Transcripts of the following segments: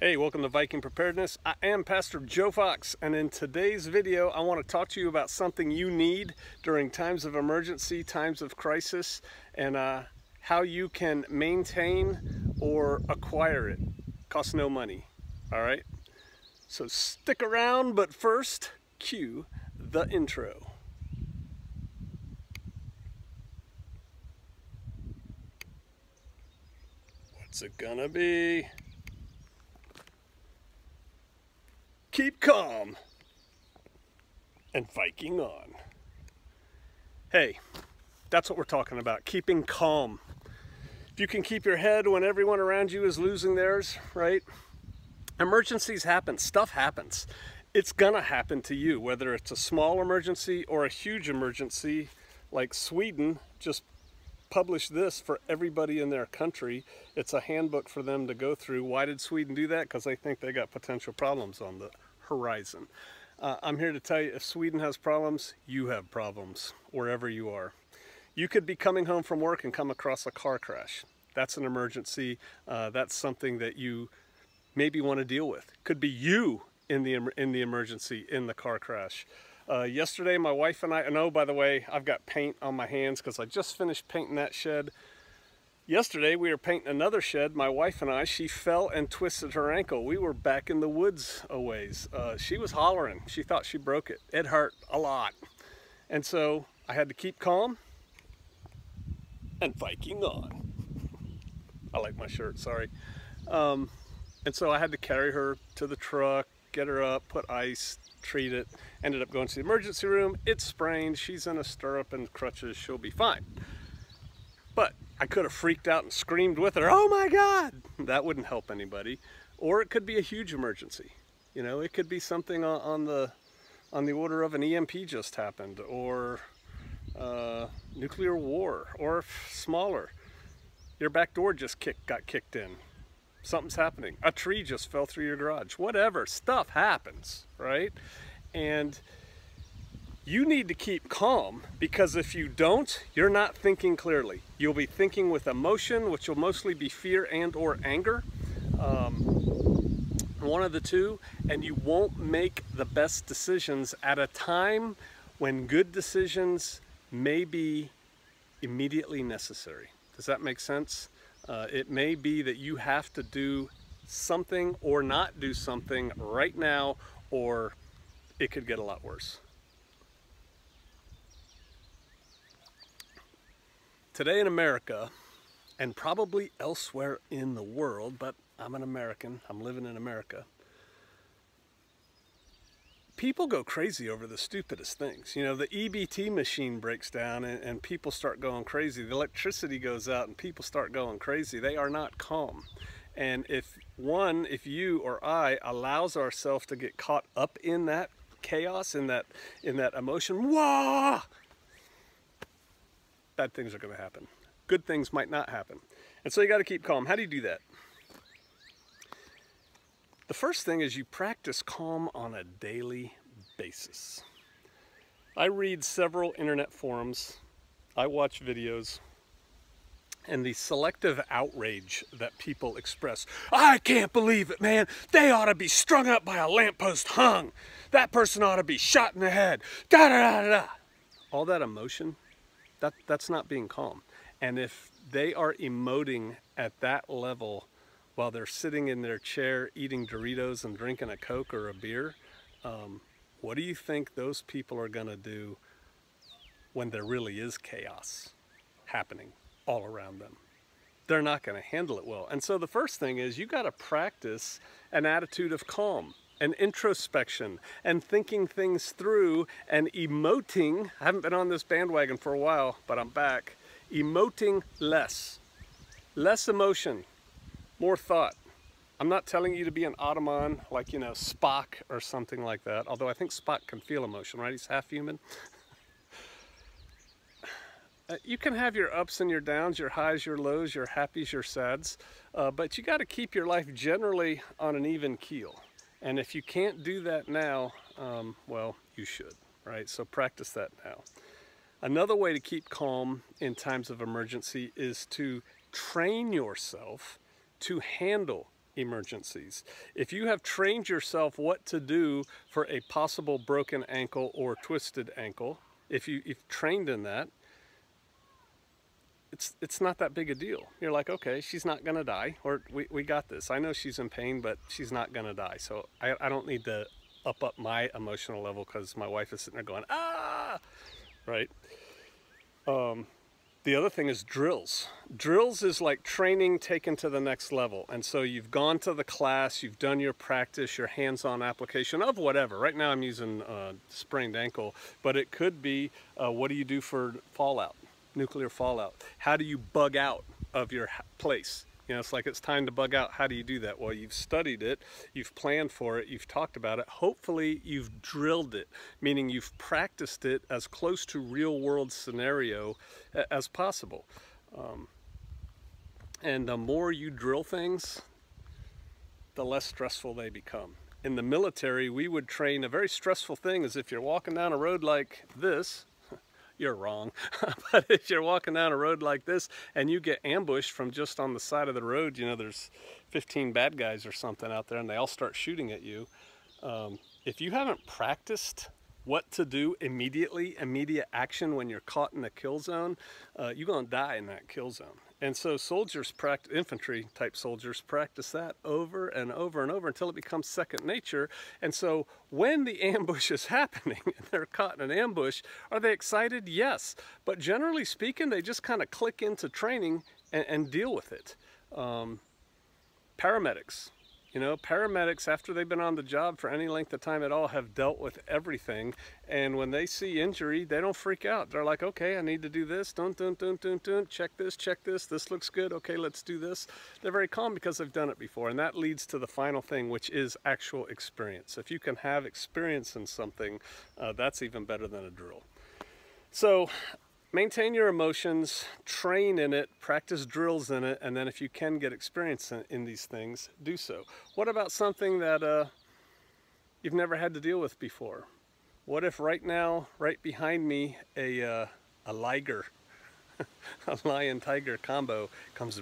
Hey, welcome to Viking Preparedness. I am Pastor Joe Fox, and in today's video, I want to talk to you about something you need during times of emergency, times of crisis, and how you can maintain or acquire it. Costs no money, all right? So stick around, but first, cue the intro. What's it gonna be? Keep calm and Viking on. Hey, that's what we're talking about, keeping calm. If you can keep your head when everyone around you is losing theirs, right? Emergencies happen, stuff happens. It's gonna happen to you, whether it's a small emergency or a huge emergency, like Sweden just published this for everybody in their country. It's a handbook for them to go through. Why did Sweden do that? Because they think they got potential problems on the horizon. I'm here to tell you, if Sweden has problems, you have problems wherever you are. You could be coming home from work and come across a car crash. That's an emergency. That's something that you maybe want to deal with. Could be you in the emergency in the car crash. Yesterday, my wife and I, and oh, by the way, I've got paint on my hands because I just finished painting that shed. Yesterday, we were painting another shed, my wife and I. She fell and twisted her ankle. We were back in the woods a ways. She was hollering. She thought she broke it. It hurt a lot. And so I had to keep calm and Viking on. I like my shirt, sorry. And so I had to carry her to the truck, get her up, put ice, treat it. Ended up going to the emergency room. It's sprained. She's in a stirrup and crutches. She'll be fine. But I could have freaked out and screamed with her, "Oh my God!" That wouldn't help anybody. Or it could be a huge emergency. You know, it could be something on the order of an EMP just happened, or nuclear war, or smaller. Your back door just got kicked in. Something's happening. A tree just fell through your garage. Whatever, stuff happens, right? And you need to keep calm, because if you don't, you're not thinking clearly. You'll be thinking with emotion, which will mostly be fear and or anger, one of the two, and you won't make the best decisions at a time when good decisions may be immediately necessary. Does that make sense? It may be that you have to do something or not do something right now, or it could get a lot worse. Today in America, and probably elsewhere in the world, but I'm an American, I'm living in America, people go crazy over the stupidest things. You know, the EBT machine breaks down and people start going crazy. The electricity goes out and people start going crazy. They are not calm. And if you or I allows ourselves to get caught up in that chaos, in that emotion, wah, bad things are going to happen. Good things might not happen. And so you got to keep calm. How do you do that? The first thing is you practice calm on a daily basis. I read several internet forums, I watch videos, and the selective outrage that people express. "I can't believe it, man. They ought to be strung up by a lamppost hung. That person ought to be shot in the head. Da da da da." All that emotion, that's not being calm. And if they are emoting at that level while they're sitting in their chair eating Doritos and drinking a Coke or a beer, what do you think those people are gonna do when there really is chaos happening all around them? They're not gonna handle it well. And so the first thing is you gotta practice an attitude of calm and introspection and thinking things through and emoting. I haven't been on this bandwagon for a while, but I'm back. Emoting less. Less emotion, more thought. I'm not telling you to be an Ottoman like, you know, Spock or something like that, although I think Spock can feel emotion, right? He's half human. You can have your ups and your downs, your highs, your lows, your happies, your sads, but you got to keep your life generally on an even keel. And if you can't do that now, well, you should, right? So practice that now. Another way to keep calm in times of emergency is to train yourself to handle emergencies. If you have trained yourself what to do for a possible broken ankle or twisted ankle, if you've trained in that, it's not that big a deal. You're like, okay, she's not gonna die, or we got this. I know she's in pain, but she's not gonna die. So I don't need to up my emotional level because my wife is sitting there going, ah, right? The other thing is drills. Drills is like training taken to the next level. And so you've gone to the class, you've done your practice, your hands-on application of whatever. Right now I'm using sprained ankle, but it could be what do you do for fallout, nuclear fallout? How do you bug out of your place? You know, it's like it's time to bug out. How do you do that? Well, you've studied it, you've planned for it, you've talked about it. Hopefully you've drilled it, meaning you've practiced it as close to real world scenario as possible. And the more you drill things, the less stressful they become. In the military, we would train a very stressful thing is if you're walking down a road like this, you're wrong. But if you're walking down a road like this and you get ambushed from just on the side of the road, you know, there's 15 bad guys or something out there and they all start shooting at you. If you haven't practiced what to do immediately, immediate action when you're caught in a kill zone, you're gonna die in that kill zone. And so soldiers practice, infantry type soldiers practice that over and over and over until it becomes second nature. And so when the ambush is happening and they're caught in an ambush, are they excited? Yes. But generally speaking, they just kind of click into training and deal with it. Paramedics. You know, paramedics, after they've been on the job for any length of time at all, have dealt with everything. And when they see injury, they don't freak out. They're like, okay, I need to do this. Dun, dun, dun, dun, dun. Check this, check this. This looks good. Okay, let's do this. They're very calm because they've done it before. And that leads to the final thing, which is actual experience. If you can have experience in something, that's even better than a drill. So maintain your emotions, train in it, practice drills in it, and then if you can get experience in these things, do so. What about something that you've never had to deal with before? What if right now, right behind me, a liger, a lion-tiger combo comes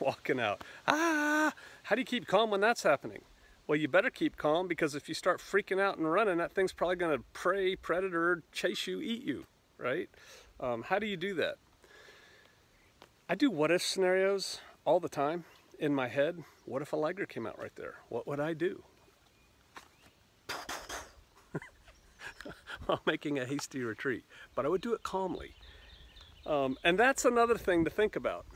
walking out? Ah! How do you keep calm when that's happening? Well, you better keep calm, because if you start freaking out and running, that thing's probably going to prey, predator, chase you, eat you, right? How do you do that? I do what-if scenarios all the time in my head. What if a liger came out right there? What would I do? While making a hasty retreat. But I would do it calmly. And that's another thing to think about.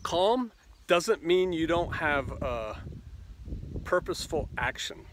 Calm doesn't mean you don't have purposeful action,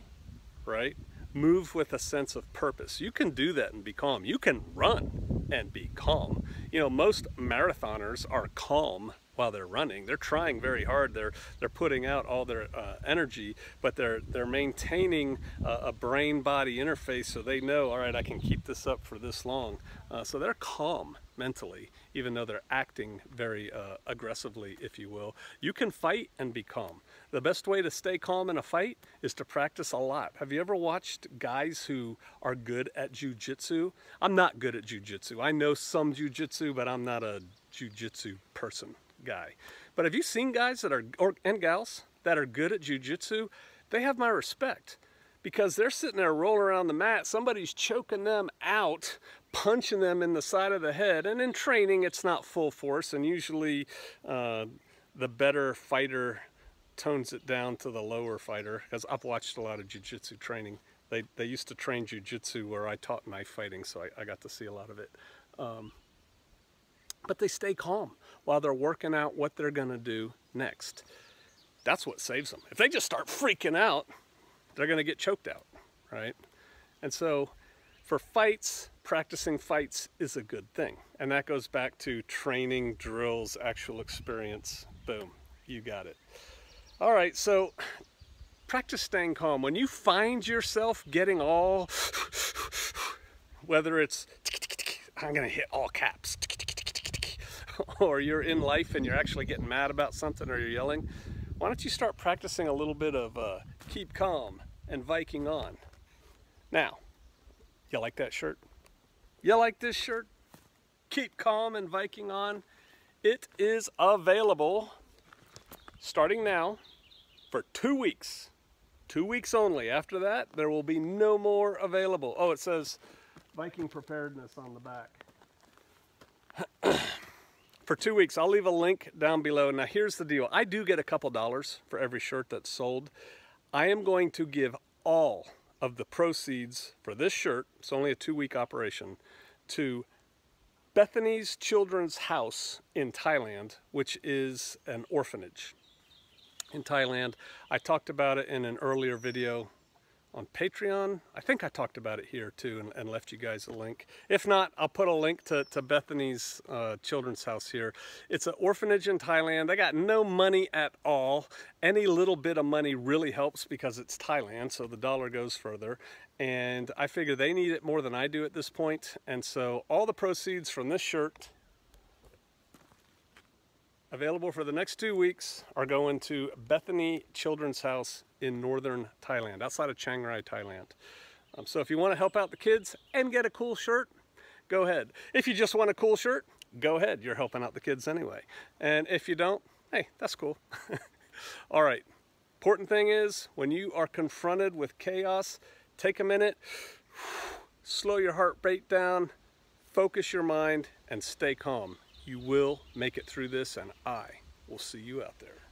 right? Move with a sense of purpose. You can do that and be calm. You can run and be calm. You know, most marathoners are calm while they're running. They're trying very hard. They're putting out all their energy, but they're maintaining a brain-body interface, so they know, all right, I can keep this up for this long. So they're calm mentally, even though they're acting very aggressively, if you will. You can fight and be calm. The best way to stay calm in a fight is to practice a lot. Have you ever watched guys who are good at jiu-jitsu? I'm not good at jiu-jitsu. I know some jiu-jitsu, but I'm not a jiu-jitsu person guy. But have you seen guys that are, and gals, that are good at jiu-jitsu? They have my respect, because they're sitting there rolling around the mat. Somebody's choking them out, punching them in the side of the head. And in training, it's not full force, and usually the better fighter tones it down to the lower fighter, because I've watched a lot of jiu-jitsu training. They used to train jiu-jitsu where I taught knife fighting, so I got to see a lot of it. But they stay calm while they're working out what they're going to do next. That's what saves them. If they just start freaking out, they're going to get choked out, right? And so for fights, practicing fights is a good thing. And that goes back to training, drills, actual experience. Boom, you got it. All right, so practice staying calm. When you find yourself getting all, whether it's, I'm going to hit all caps, or you're in life and you're actually getting mad about something, or you're yelling, why don't you start practicing a little bit of keep calm and Viking on. Now, you like that shirt? You like this shirt? Keep calm and Viking on. It is available starting now for 2 weeks. 2 weeks only. After that, there will be no more available. Oh, it says Viking preparedness on the back. For 2 weeks. I'll leave a link down below. Now here's the deal. I do get a couple dollars for every shirt that's sold. I am going to give all of the proceeds for this shirt, it's only a 2-week operation, to Bethany's Children's House in Thailand, which is an orphanage in Thailand. I talked about it in an earlier video on Patreon. I think I talked about it here too and left you guys a link. If not, I'll put a link to Bethany's Children's House here. It's an orphanage in Thailand. They got no money at all. Any little bit of money really helps because it's Thailand, so the dollar goes further. And I figure they need it more than I do at this point. And so all the proceeds from this shirt available for the next 2 weeks are going to Bethany Children's House in northern Thailand, outside of Chiang Rai, Thailand. So if you want to help out the kids and get a cool shirt, go ahead. If you just want a cool shirt, go ahead. You're helping out the kids anyway. And if you don't, hey, that's cool. All right. Important thing is, when you are confronted with chaos, take a minute, slow your heart rate down, focus your mind, and stay calm. You will make it through this, and I will see you out there.